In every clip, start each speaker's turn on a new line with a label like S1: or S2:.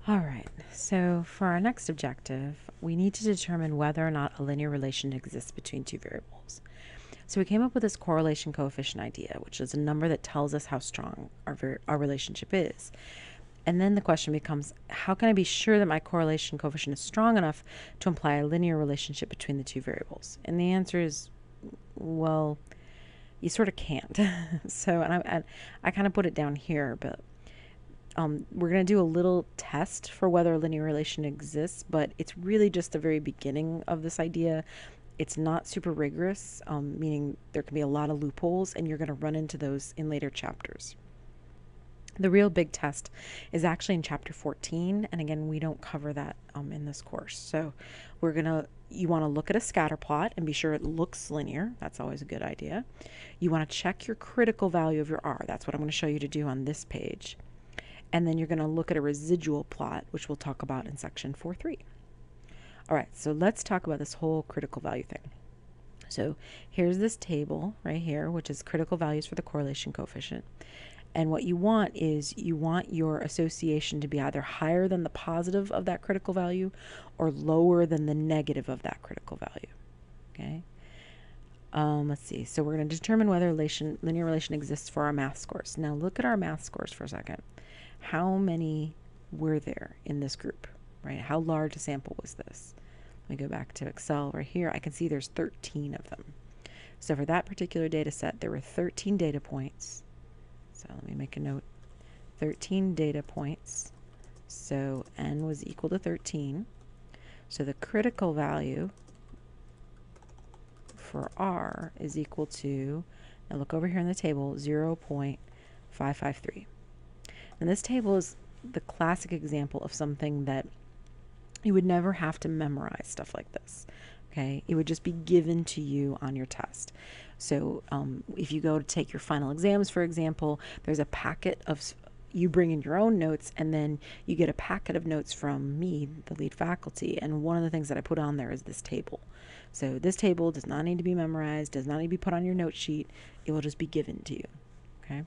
S1: All right, so for our next objective, we need to determine whether or not a linear relation exists between two variables. So we came up with this correlation coefficient idea, which is a number that tells us how strong our relationship is. And then the question becomes, how can I be sure that my correlation coefficient is strong enough to imply a linear relationship between the two variables? And the answer is, well, you sort of can't. So, and I kind of put it down here, but we're going to do a little test for whether a linear relation exists, but it's really just the very beginning of this idea. It's not super rigorous, meaning there can be a lot of loopholes, and you're going to run into those in later chapters. The real big test is actually in chapter 14, and again, we don't cover that in this course. So you want to look at a scatter plot and be sure it looks linear. That's always a good idea. You want to check your critical value of your R. That's what I'm going to show you to do on this page. And then you're going to look at a residual plot, which we'll talk about in section 4.3. All right, so let's talk about this whole critical value thing. So here's this table right here, which is critical values for the correlation coefficient. And what you want is you want your association to be either higher than the positive of that critical value or lower than the negative of that critical value. Okay. Let's see. So we're going to determine whether linear relation exists for our math scores. Now look at our math scores for a second. How many were there in this group, right? How large a sample was this? Let me go back to Excel right here. I can see there's 13 of them. So for that particular data set, there were 13 data points. So let me make a note. 13 data points. So n was equal to 13. So the critical value for R is equal to, now look over here in the table, 0.553. And this table is the classic example of something that you would never have to memorize stuff like this. Okay, it would just be given to you on your test. So if you go to take your final exams, for example, there's a packet of, you bring in your own notes, and then you get a packet of notes from me, the lead faculty, and one of the things that I put on there is this table. So this table does not need to be memorized, does not need to be put on your note sheet. It will just be given to you. Okay.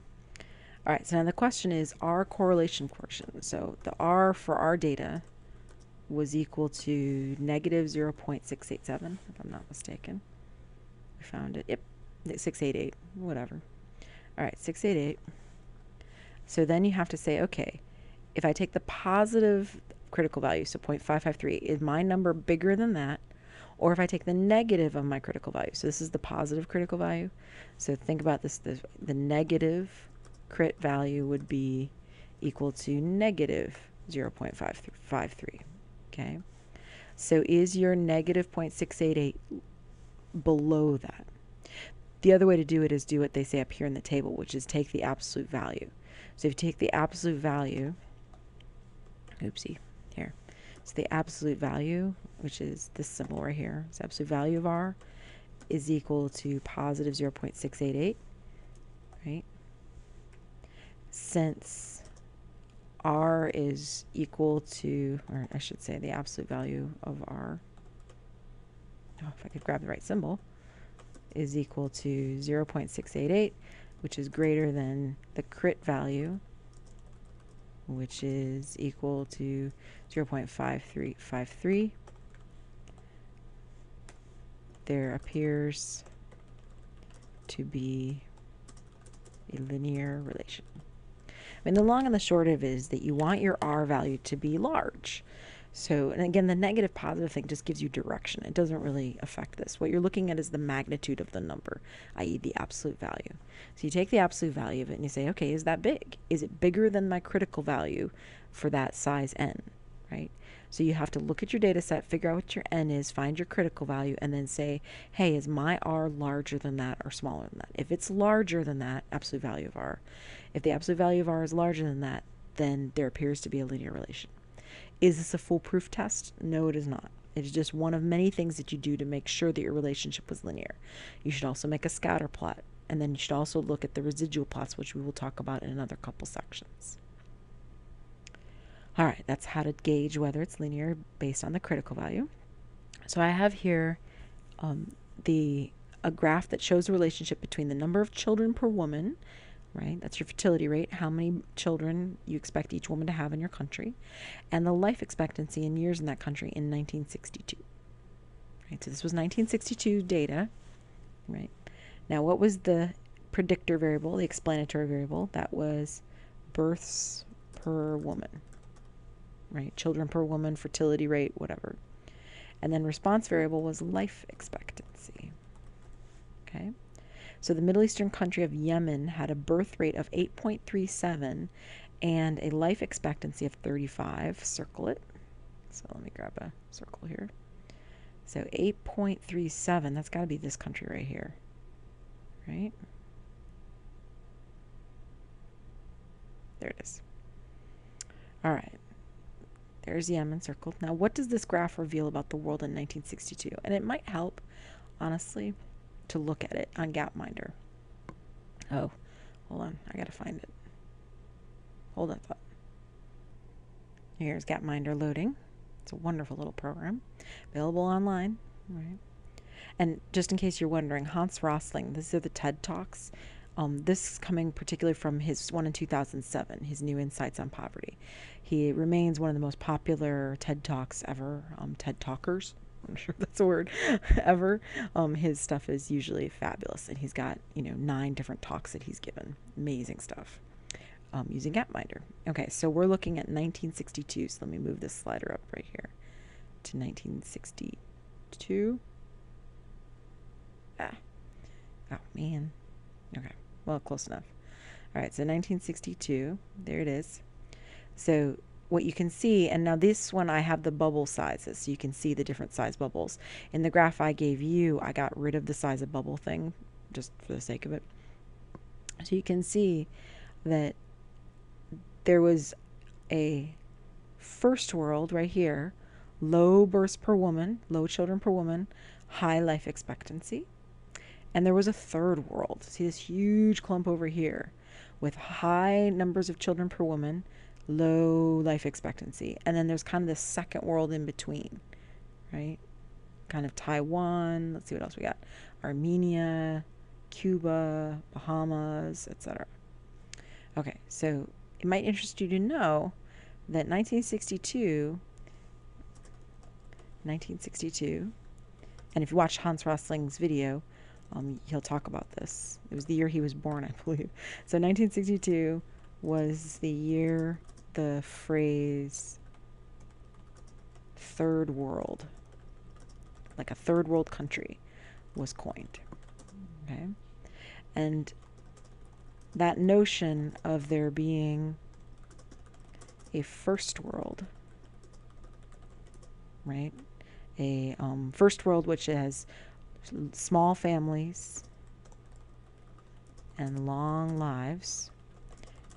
S1: All right, so now the question is our correlation quotient. So the R for our data was equal to negative 0.687, if I'm not mistaken. We found it. Yep, 688, whatever. All right, 688. So then you have to say, okay, if I take the positive critical value, so 0.553, is my number bigger than that? Or if I take the negative of my critical value, so this is the positive critical value. So think about this, the negative crit value would be equal to negative 0.553. Okay, so is your negative 0.688 below that? The other way to do it is do what they say up here in the table, which is take the absolute value. So if you take the absolute value, oopsie, here. So the absolute value, which is this symbol right here, so absolute value of R is equal to positive 0.688, right? Since R is equal to, or I should say the absolute value of R, oh, if I could grab the right symbol, is equal to 0.688, which is greater than the crit value, which is equal to 0.5353. There appears to be a linear relation. I mean, the long and the short of it is that you want your R value to be large. So, and again, the negative positive thing just gives you direction. It doesn't really affect this. What you're looking at is the magnitude of the number, i.e. the absolute value. So you take the absolute value of it and you say, okay, is that big? Is it bigger than my critical value for that size n, right? So you have to look at your data set, figure out what your n is, find your critical value, and then say, hey, is my R larger than that or smaller than that? If it's larger than that, absolute value of R, if the absolute value of R is larger than that, then there appears to be a linear relation. Is this a foolproof test? No, it is not. It is just one of many things that you do to make sure that your relationship was linear. You should also make a scatter plot, and then you should also look at the residual plots, which we will talk about in another couple sections. All right, that's how to gauge whether it's linear based on the critical value. So I have here a graph that shows the relationship between the number of children per woman right? That's your fertility rate, how many children you expect each woman to have in your country, and the life expectancy in years in that country in 1962. Right? So this was 1962 data, right? Now, what was the predictor variable, the explanatory variable? That was births per woman, right? Children per woman, fertility rate, whatever. And then response variable was life expectancy. Okay? So the Middle Eastern country of Yemen had a birth rate of 8.37 and a life expectancy of 35. Circle it. So let me grab a circle here. So 8.37, that's got to be this country right here, right? There it is. All right. There's Yemen circled. Now, what does this graph reveal about the world in 1962? And it might help, honestly, to look at it on Gapminder. Oh, hold on. I got to find it. Hold on. Here's Gapminder loading. It's a wonderful little program. Available online, right? And just in case you're wondering, Hans Rosling, these are the TED Talks. This is coming particularly from his one in 2007, his New Insights on Poverty. He remains one of the most popular TED Talks ever, TED Talkers. I'm sure that's a word, ever. His stuff is usually fabulous, and he's got, 9 different talks that he's given. Amazing stuff. Using Gapminder. Okay, so we're looking at 1962. So let me move this slider up right here to 1962. Oh, man. Okay, well, close enough. All right, so 1962. There it is. So what you can see, and now this one I have the bubble sizes, so you can see the different size bubbles. In the graph I gave you, I got rid of the size of bubble thing, just for the sake of it. So you can see that there was a first world right here, low births per woman, low children per woman, high life expectancy. And there was a third world. See this huge clump over here with high numbers of children per woman, low life expectancy. And then there's kind of this second world in between, right? Kind of Taiwan. Let's see what else we got. Armenia, Cuba, Bahamas, etc. Okay, so it might interest you to know that 1962, and if you watch Hans Rosling's video, he'll talk about this. It was the year he was born, I believe. So 1962 was the year the phrase third world, like a third world country, was coined. Okay? And that notion of there being a first world, right? A first world which has small families and long lives,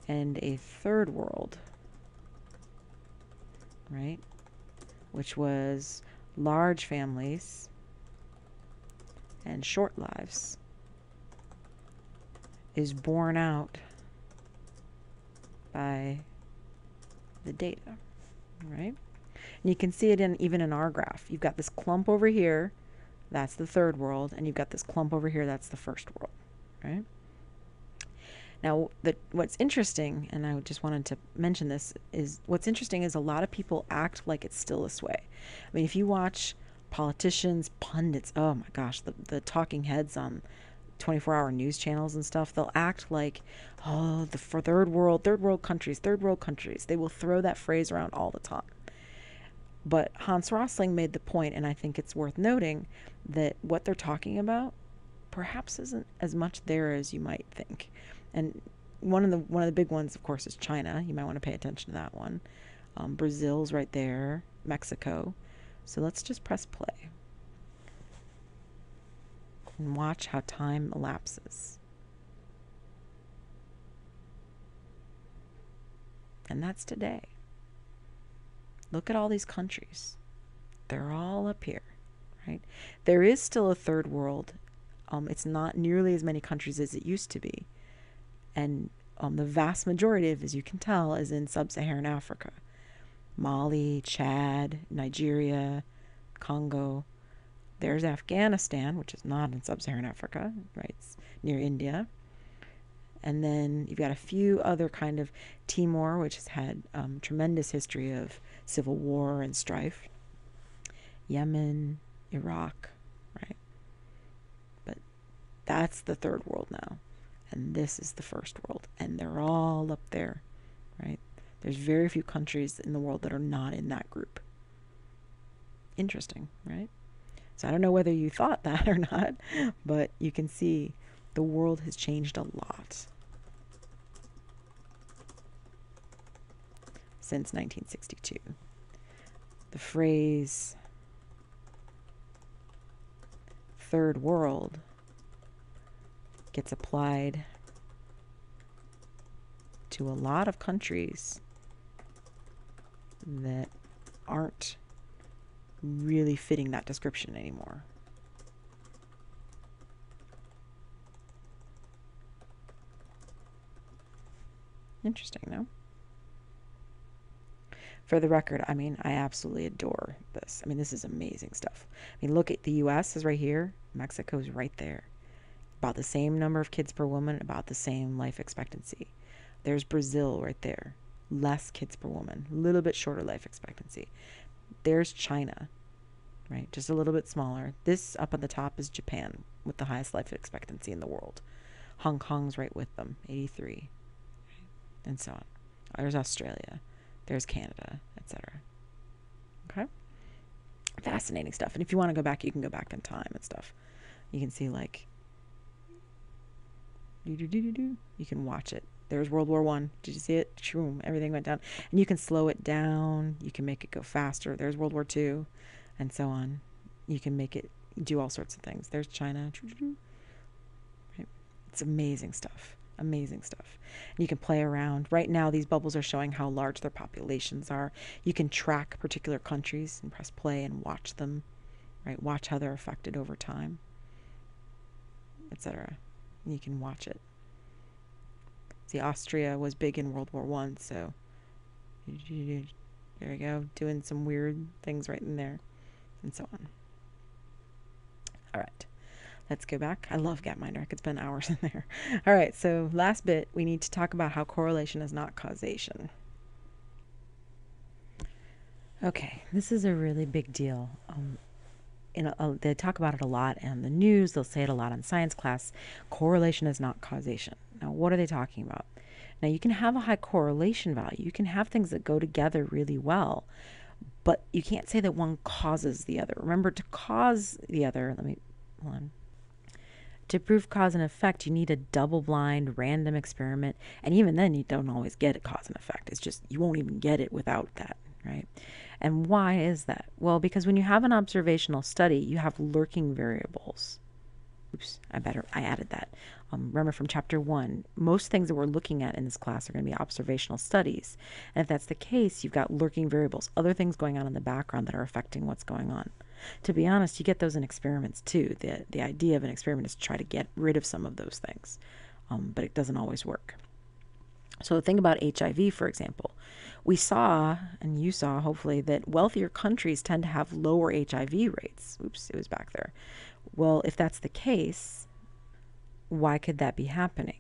S1: and a third world, right, which was large families and short lives, is borne out by the data, right? And you can see it even in our graph. You've got this clump over here, that's the third world, and you've got this clump over here, that's the first world, right? Now, what's interesting, and I just wanted to mention this, is what's interesting is a lot of people act like it's still this way. I mean, if you watch politicians, pundits, oh my gosh, the talking heads on 24-hour news channels and stuff, they'll act like, oh, for third world countries. They will throw that phrase around all the time. But Hans Rosling made the point, and I think it's worth noting, that what they're talking about perhaps isn't as much there as you might think. And one of the big ones, of course, is China. You might want to pay attention to that one. Brazil's right there, Mexico. So let's just press play and watch how time elapses. And that's today. Look at all these countries. They're all up here, right? There is still a third world. It's not nearly as many countries as it used to be. And the vast majority of, as you can tell, is in sub-Saharan Africa. Mali, Chad, Nigeria, Congo. There's Afghanistan, which is not in sub-Saharan Africa, right? It's near India. And then you've got a few other kind of Timor, which has had tremendous history of civil war and strife. Yemen, Iraq, right? But that's the third world now. And this is the first world. And they're all up there, right? There's very few countries in the world that are not in that group. Interesting, right? So I don't know whether you thought that or not, but you can see the world has changed a lot since 1962. The phrase third world gets applied to a lot of countries that aren't really fitting that description anymore. Interesting, no? For the record, I mean, I absolutely adore this. I mean, this is amazing stuff. I mean, look at the US is right here. Mexico's right there. About the same number of kids per woman, about the same life expectancy. There's Brazil right there. Less kids per woman, a little bit shorter life expectancy. There's China, right? Just a little bit smaller. This up at the top is Japan with the highest life expectancy in the world. Hong Kong's right with them, 83, and so on. There's Australia. There's Canada, etc. Okay? Fascinating stuff. And if you want to go back, you can go back in time and stuff. You can see like, you can watch it. There's World War I. Did you see it? Shroom, everything went down. And you can slow it down. You can make it go faster. There's World War II, and so on. You can make it do all sorts of things. There's China. Right? It's amazing stuff. Amazing stuff. And you can play around. Right now, these bubbles are showing how large their populations are. You can track particular countries and press play and watch them, right? Watch how they're affected over time, etc. You can watch it. See, Austria was big in World War I, so there you go, doing some weird things right in there, and so on. All right, let's go back. I love Gapminder. I could spend hours in there. All right, so last bit, we need to talk about how correlation is not causation. Okay, this is a really big deal. They talk about it a lot in the news. They'll say it a lot in science class. Correlation is not causation. Now, what are they talking about? Now, you can have a high correlation value. You can have things that go together really well, but you can't say that one causes the other. Remember, to cause the other, hold on. To prove cause and effect, you need a double-blind, random experiment. And even then, you don't always get a cause and effect. It's just, you won't even get it without that, right? And why is that? Well, because when you have an observational study, you have lurking variables. Oops, I added that. Remember from chapter 1, most things that we're looking at in this class are going to be observational studies. And if that's the case, you've got lurking variables, other things going on in the background that are affecting what's going on. To be honest, you get those in experiments too. The idea of an experiment is to try to get rid of some of those things, but it doesn't always work. So think about HIV, for example. We saw, and you saw hopefully, that wealthier countries tend to have lower HIV rates. Oops, it was back there. Well, if that's the case, why could that be happening?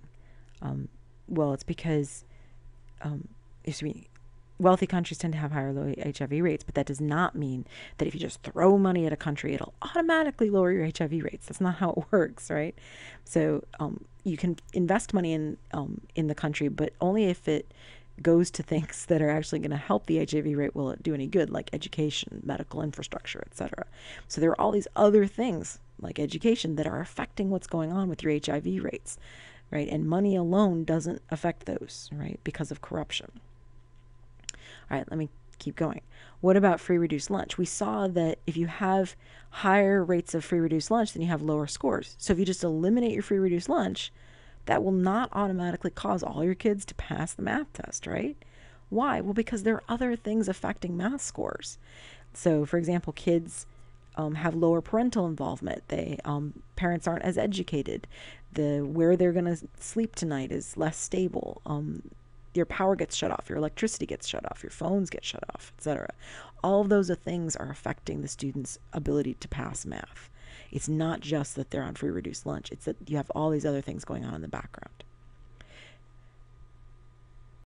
S1: Well, it's because wealthy countries tend to have higher low HIV rates, but that does not mean that if you just throw money at a country, it'll automatically lower your HIV rates. That's not how it works, right? So you can invest money in the country, but only if it goes to things that are actually going to help the HIV rate. Will it do any good, like education, medical infrastructure, etc.? So there are all these other things like education that are affecting what's going on with your HIV rates, right? And money alone doesn't affect those, right? Because of corruption. All right, let me keep going. What about free reduced lunch? We saw that if you have higher rates of free reduced lunch, then you have lower scores. So if you just eliminate your free reduced lunch, that will not automatically cause all your kids to pass the math test, right? Why? Well, because there are other things affecting math scores. So, for example, kids have lower parental involvement. Parents aren't as educated. Where they're going to sleep tonight is less stable. Your power gets shut off, your electricity gets shut off, your phones get shut off, etc. All of those things are affecting the student's ability to pass math. It's not just that they're on free reduced lunch. It's that you have all these other things going on in the background.